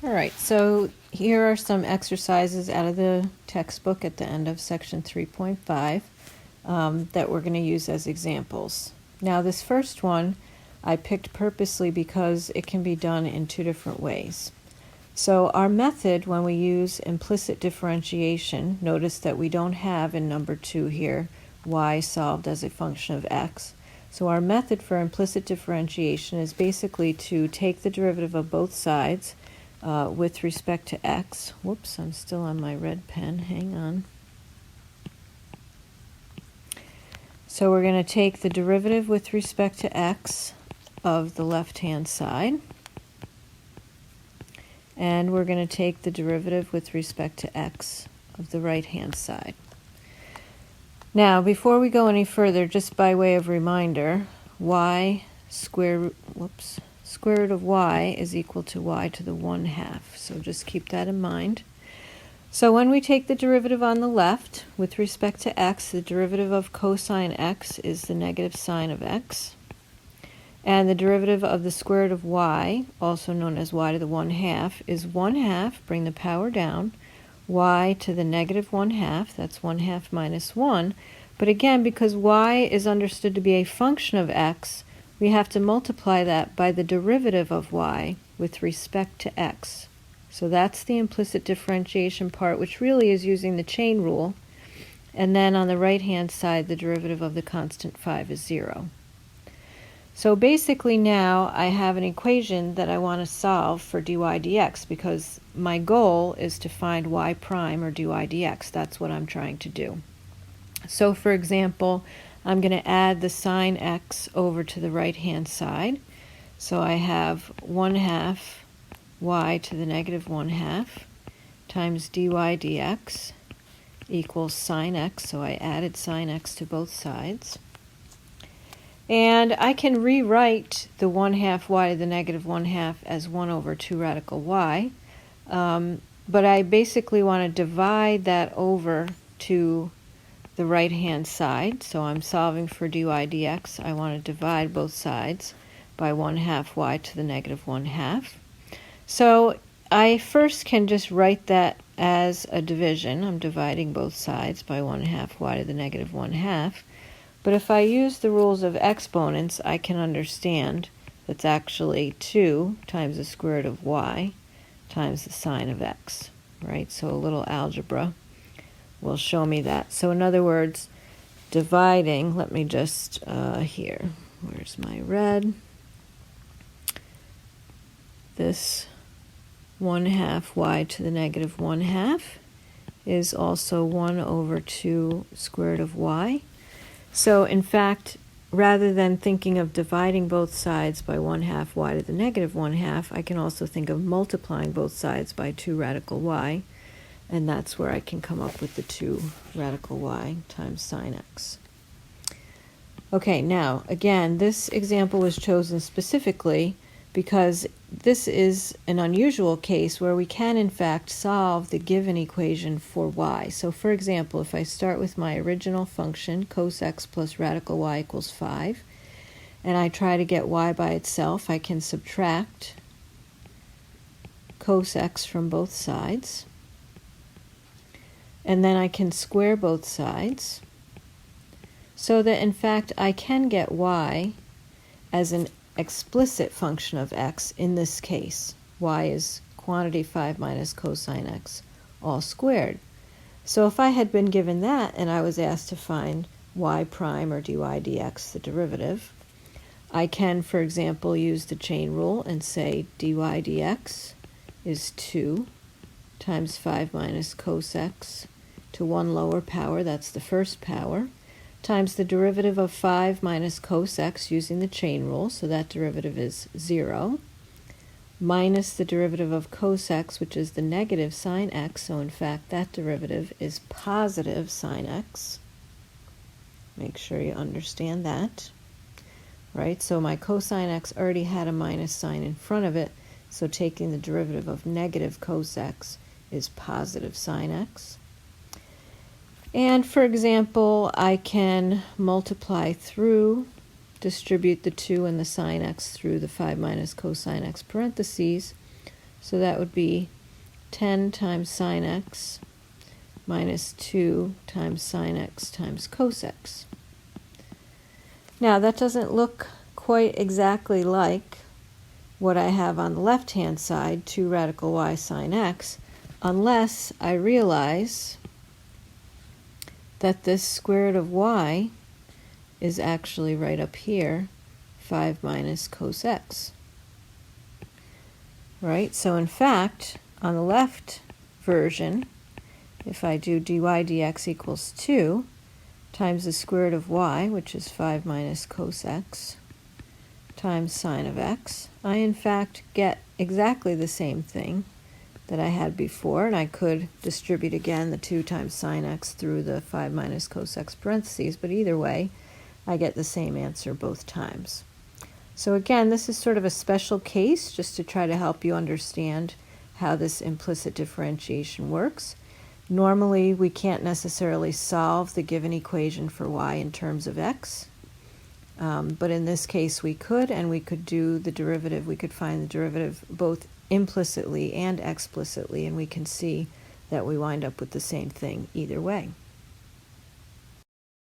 All right, so here are some exercises out of the textbook at the end of section 3.5 that we're going to use as examples. Now this first one I picked purposely because it can be done in two different ways. So our method when we use implicit differentiation, notice that we don't have in number 2 here y solved as a function of x. So our method for implicit differentiation is basically to take the derivative of both sides with respect to x. Whoops, I'm still on my red pen. Hang on. So we're going to take the derivative with respect to x of the left-hand side. And we're going to take the derivative with respect to x of the right-hand side. Now, before we go any further, just by way of reminder, square root of y is equal to y to the 1/2. So just keep that in mind. So when we take the derivative on the left with respect to x, the derivative of cosine x is the negative sine of x. And the derivative of the square root of y, also known as y to the 1/2, is 1/2, bring the power down, y to the negative 1/2, that's 1/2 minus 1. But again, because y is understood to be a function of x, we have to multiply that by the derivative of y with respect to x. So that's the implicit differentiation part, which really is using the chain rule. And then on the right-hand side, the derivative of the constant 5 is 0. So basically now I have an equation that I want to solve for dy dx because my goal is to find y prime or dy dx. That's what I'm trying to do. So for example, I'm going to add the sine x over to the right-hand side. So I have 1/2 y to the negative 1/2 times dy dx equals sine x. So I added sine x to both sides. And I can rewrite the 1/2 y to the negative 1/2 as 1 over 2 radical y. But I basically want to divide that over to the right-hand side. So I'm solving for dy dx. I want to divide both sides by 1/2 y to the negative 1/2. So I first can just write that as a division. I'm dividing both sides by 1/2 y to the negative 1/2. But if I use the rules of exponents, I can understand that's actually 2 times the square root of y times the sine of x, right? So a little algebra will show me that. So in other words, dividing, let me just, here, where's my red? This 1/2 y to the negative 1/2 is also 1 over 2 square root of y. So in fact, rather than thinking of dividing both sides by 1/2 y to the negative 1/2, I can also think of multiplying both sides by 2 radical y, and that's where I can come up with the 2 radical y times sine x. Okay, now again, this example was chosen specifically because this is an unusual case where we can in fact solve the given equation for y. So for example, if I start with my original function, cos x plus radical y equals 5, and I try to get y by itself, I can subtract cos x from both sides. And then I can square both sides so that in fact I can get y as an explicit function of x in this case. Y is quantity 5 minus cosine x all squared. So if I had been given that and I was asked to find y prime or dy dx, the derivative, I can, for example, use the chain rule and say dy dx is 2 times 5 minus cos x to 1 lower power, that's the first power, times the derivative of 5 minus cos x using the chain rule, so that derivative is 0, minus the derivative of cos x, which is the negative sine x, so in fact that derivative is positive sine x. Make sure you understand that, right? So my cosine x already had a minus sign in front of it, so taking the derivative of negative cos x is positive sine x. And for example, I can multiply through, distribute the 2 and the sine x through the 5 minus cosine x parentheses. So that would be 10 times sine x minus 2 times sine x times cos x. Now that doesn't look quite exactly like what I have on the left-hand side, 2 radical y sine x, unless I realize that this square root of y is actually right up here, 5 minus cos x. Right? So in fact, on the left version, if I do dy dx equals 2 times the square root of y, which is 5 minus cos x, times sine of x, I in fact get exactly the same thing that I had before, and I could distribute again the 2 times sine x through the 5 minus cos x parentheses, but either way, I get the same answer both times. So again, this is sort of a special case just to try to help you understand how this implicit differentiation works. Normally, we can't necessarily solve the given equation for y in terms of x, but in this case we could, and we could do the derivative. We could find the derivative both implicitly and explicitly, and we can see that we wind up with the same thing either way.